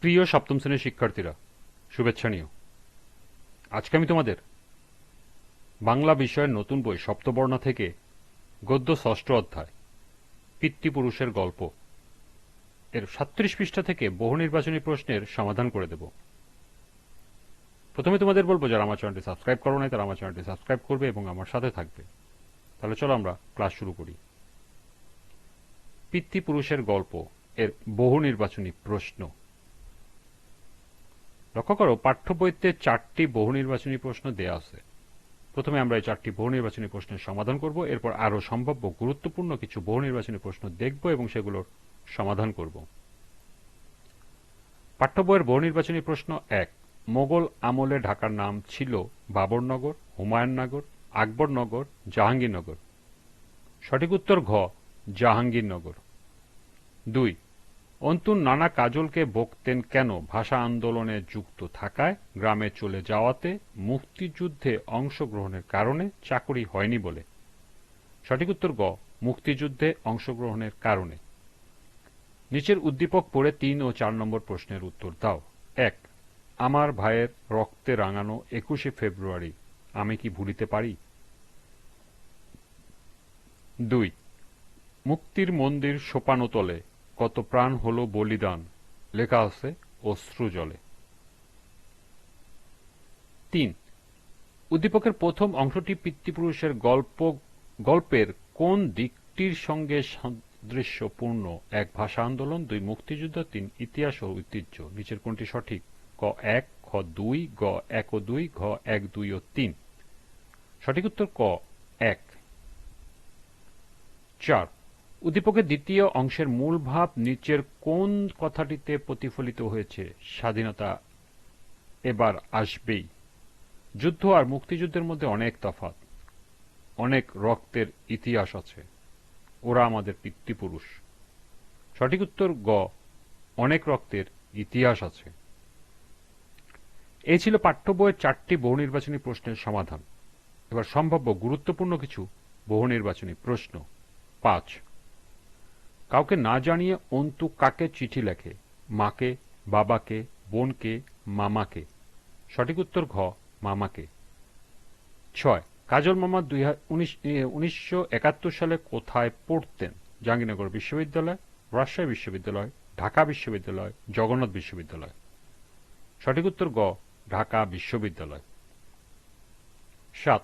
প্রিয় সপ্তম শ্রেণীর শিক্ষার্থীরা, শুভেচ্ছা নিও। আজকে আমি তোমাদের বাংলা বিষয়ের নতুন বই সপ্তবর্ণা থেকে গদ্য ষষ্ঠ অধ্যায় পিতৃপুরুষের গল্প এর ৩৭ পৃষ্ঠা থেকে বহু নির্বাচনী প্রশ্নের সমাধান করে দেব। প্রথমে তোমাদের বলবো, যারা আমার চ্যানেলটি সাবস্ক্রাইব করো নাই তারা আমার চ্যানেলটি সাবস্ক্রাইব করবে এবং আমার সাথে থাকবে। তাহলে চলো আমরা ক্লাস শুরু করি। পিতৃপুরুষের গল্প এর বহু নির্বাচনী প্রশ্ন। লক্ষ্য করো, পাঠ্য বইতে 4টি বহু নির্বাচনী প্রশ্ন দেয়া আছে। প্রথমে আমরা এই 4টি বহু নির্বাচনী প্রশ্নের সমাধান করব, এরপর আরও সম্ভাব্য গুরুত্বপূর্ণ কিছু বহু নির্বাচনী প্রশ্ন দেখব এবং সেগুলোর সমাধান করব। পাঠ্য বইয়ের বহু নির্বাচনী প্রশ্ন 1। মোগল আমলে ঢাকার নাম ছিল বাবরনগর, হুমায়ুননগর, আকবরনগর, জাহাঙ্গীরনগর। সঠিক উত্তর ঘ, জাহাঙ্গীরনগর। 2। অন্তু নানা কাজলকে বকতেন কেন? ভাষা আন্দোলনে যুক্ত থাকায়, গ্রামে চলে যাওয়াতে, মুক্তিযুদ্ধে অংশগ্রহণের কারণে, চাকরি হয়নি বলে। সঠিক উত্তর গ, মুক্তিযুদ্ধে অংশগ্রহণের কারণে। নিচের উদ্দীপক পড়ে 3 ও 4 নম্বর প্রশ্নের উত্তর দাও। 1। আমার ভাইয়ের রক্তে রাঙানো 21শে ফেব্রুয়ারি আমি কি ভুলিতে পারি? 2। মুক্তির মন্দির সোপানতলে কত প্রাণ হলো বলিদান, লেখা আছে অশ্রু জলে। 3। উদ্দীপকের প্রথম অংশটি পিতৃপুরুষের গল্পের কোন দিকটির সঙ্গে সাদৃশ্যপূর্ণ? 1 ভাষা আন্দোলন, 2 মুক্তিযুদ্ধ, 3 ইতিহাস ও ঐতিহ্য। নিচের কোনটি সঠিক? ক 1, খ 2, গ 1 ও 2, ঘ 1, 2 ও 3। সঠিক উত্তর ক 1। 4। উদ্দীপকের দ্বিতীয় অংশের মূল ভাব নিচের কোন কথাটিতে প্রতিফলিত হয়েছে? স্বাধীনতা এবার আসবেই। যুদ্ধ আর মুক্তিযুদ্ধের মধ্যে অনেক তফাৎ, অনেক রক্তের ইতিহাস আছে, ওরা আমাদের পিতৃপুরুষ। সঠিক উত্তর গ, অনেক রক্তের ইতিহাস আছে। এই ছিল পাঠ্য বইয়ের 4টি বহু নির্বাচনী প্রশ্নের সমাধান। এবার সম্ভাব্য গুরুত্বপূর্ণ কিছু বহু নির্বাচনী প্রশ্ন। 5। কাউকে না জানিয়ে অন্তু কাকে চিঠি লেখে? মাকে, বাবাকে, বোনকে, মামাকে। সঠিক উত্তর ঘ, মামাকে। 6। কাজল মামা 1971 সালে কোথায় পড়তেন? জাহাঙ্গীরনগর বিশ্ববিদ্যালয়, রাজশাহী বিশ্ববিদ্যালয়, ঢাকা বিশ্ববিদ্যালয়, জগন্নাথ বিশ্ববিদ্যালয়। সঠিক উত্তর গ, ঢাকা বিশ্ববিদ্যালয়। 7।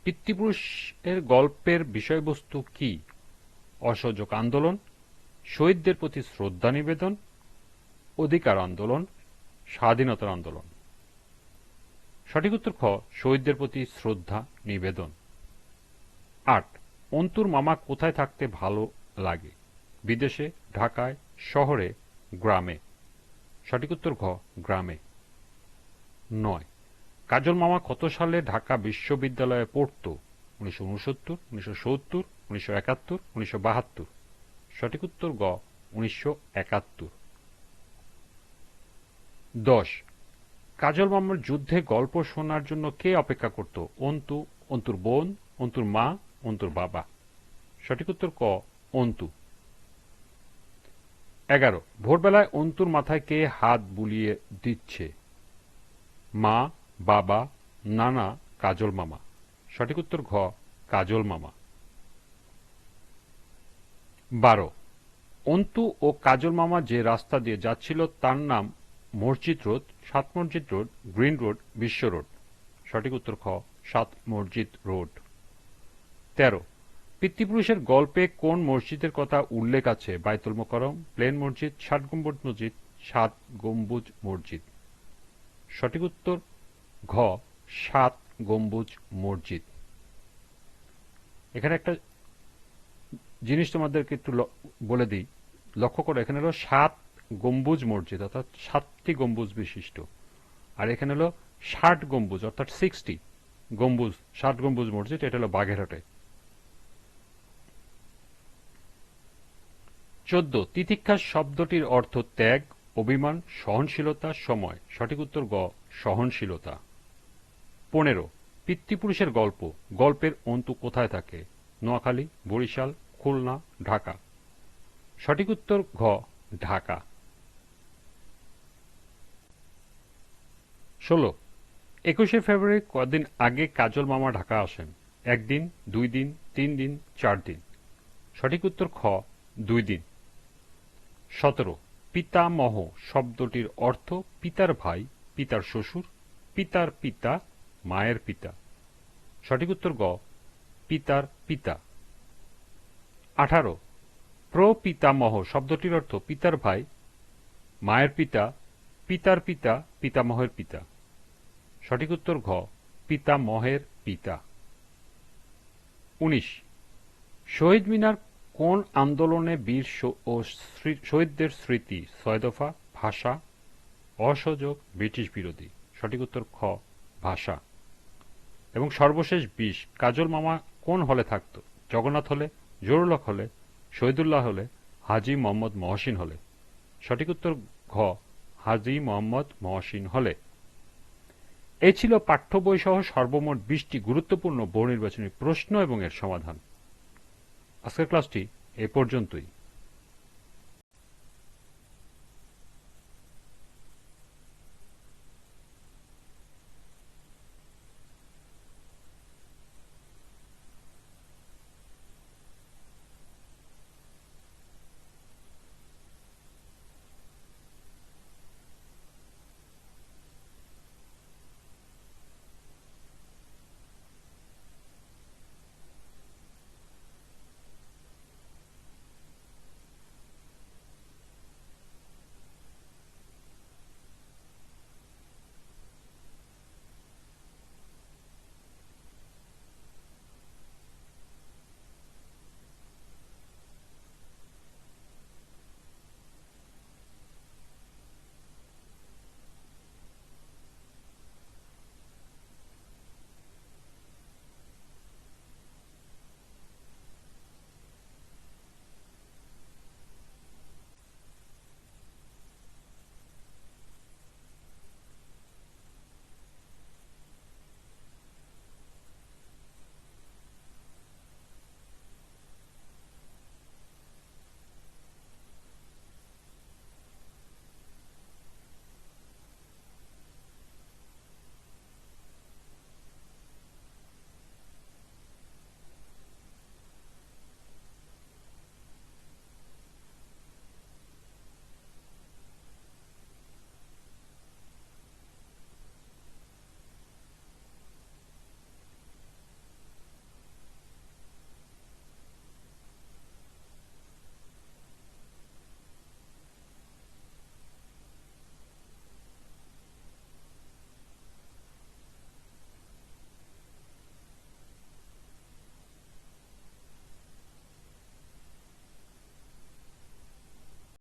পিতৃপুরুষের গল্পের বিষয়বস্তু কি? অসহযোগ আন্দোলন, শহীদদের প্রতি শ্রদ্ধা নিবেদন, অধিকার আন্দোলন, স্বাধীনতার আন্দোলন। সঠিক উত্তর খ, শহীদদের প্রতি শ্রদ্ধা নিবেদন। 8। অন্তুর মামা কোথায় থাকতে ভালো লাগে? বিদেশে, ঢাকায়, শহরে, গ্রামে। সঠিক উত্তর ঘ, গ্রামে। 9। কাজল মামা কত সালে ঢাকা বিশ্ববিদ্যালয়ে পড়ত? 1969, 1970, 1971, 1972। সঠিক উত্তর গ, 1971। 10। কাজল মামার যুদ্ধে গল্প শোনার জন্য কে অপেক্ষা করত? অন্তু, অন্তুর বোন, অন্তুর মা, অন্তুর বাবা। সঠিক উত্তর ক, অন্তু। 11। ভোরবেলায় অন্তুর মাথায় কে হাত বুলিয়ে দিচ্ছে? মা, বাবা, নানা, কাজল মামা। সঠিক উত্তর ঘ, কাজল মামা। 12। অন্তু ও কাজল মামা যে রাস্তা দিয়ে যাচ্ছিল তার নাম মসজিদ রোড, 7 মসজিদ রোড, গ্রিন রোড, বিশ্ব রোড। সঠিক উত্তর খ, 7 মসজিদ রোড। 13। পিতৃপুরুষের গল্পে কোন মসজিদের কথা উল্লেখ আছে? বাইতুল মোকাররম, প্লেন মসজিদ, 7 গম্বুজ মসজিদ, 7 গম্বুজ মসজিদ। সঠিক উত্তর ঘ, 7 গম্বুজ মসজিদ। এখানে একটা জিনিস তোমাদেরকে একটু বলে দিই, লক্ষ্য করো, এখানে হলো 7 গম্বুজ মসজিদ অর্থাৎ 7টি গম্বুজ বিশিষ্ট, আর এখানে হলো 60 গম্বুজ অর্থাৎ 60 গম্বুজ, 7 গম্বুজ মসজিদ, এটা হলো বাগেরহাটে। 14। তিতিক্ষা শব্দটির অর্থ ত্যাগ, অভিমান, সহনশীলতা, সময়। সঠিক উত্তর গ, সহনশীলতা। 15। পিতৃপুরুষের গল্প, গল্পের অন্তু কোথায় থাকে? নোয়াখালী, বরিশাল, খুলনা, ঢাকা। সঠিক উত্তর ঘ, ঢাকা। 16 21শে ফেব্রুয়ারি কদিন আগে কাজল মামা ঢাকা আসেন? একদিন, 2 দিন, 3 দিন, 4 দিন। সঠিক উত্তর খ 2 দিন। 17 পিতামহ শব্দটির অর্থ পিতার ভাই, পিতার শ্বশুর, পিতার পিতা, মায়ের পিতা। সঠিক উত্তর গ পিতার পিতা। 18 প্রপিতামহ শব্দটির অর্থ পিতার ভাই, মায়ের পিতা, পিতার পিতা, পিতামহের পিতা। সঠিক উত্তর ঘ পিতামহের পিতা। 19 শহীদ মিনার কোন আন্দোলনে বীর ও শহীদদের স্মৃতি? 6 দফা, ভাষা, অসহযোগ, ব্রিটিশ বিরোধী। সঠিক উত্তর খ ভাষা। এবং সর্বশেষ 20 কাজল মামা কোন হলে থাকত? জগন্নাথ হলে, জহুরুল হলে, শহীদুল্লাহ হলে, হাজী মোহাম্মদ মহসিন হলে। সঠিক উত্তর ঘ হাজী মোহাম্মদ মহসিন হলে। এই ছিল পাঠ্য বই সহ সর্বমোট 20টি গুরুত্বপূর্ণ বহু নির্বাচনী প্রশ্ন এবং এর সমাধান। আজকের ক্লাসটি এ পর্যন্তই।